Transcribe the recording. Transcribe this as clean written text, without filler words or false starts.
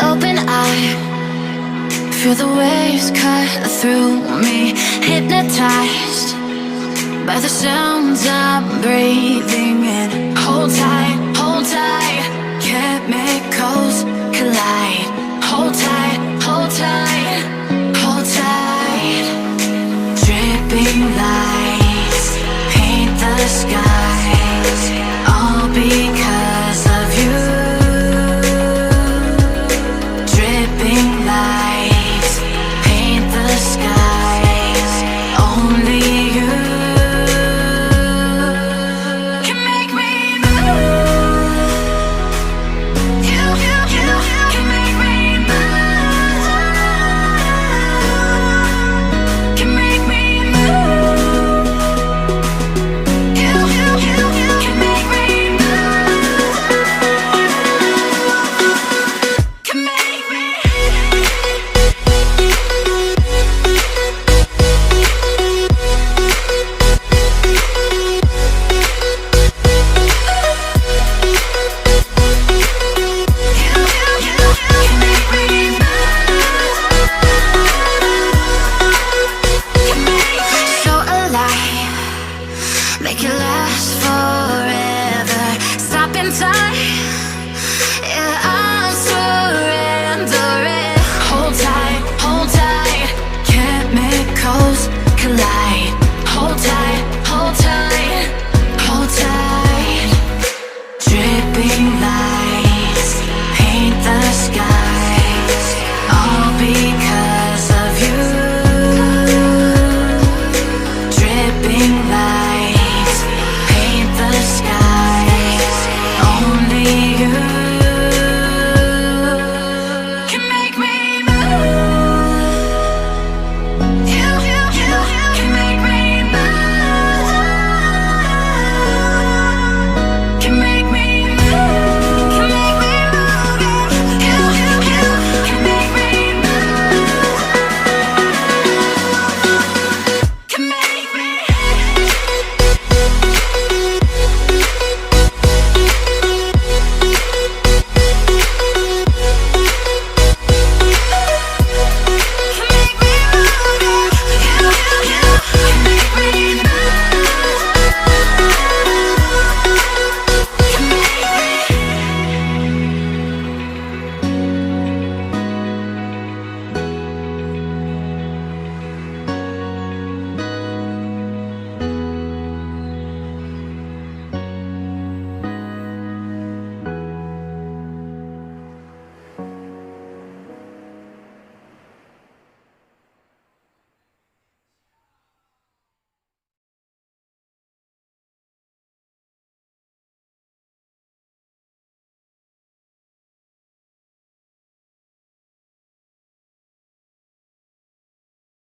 Open eye, feel the waves cut through me, hypnotized by the sounds I'm breathing in. Hold tight, chemicals collide. Hold tight, hold tight, hold tight. Dripping lights paint the skies, all because of you. Dripping lights paint the skies, only you can make me move. You can make me move. Can make me move. You can make me move. Can make me. So alive, make it last forever. Stop in time.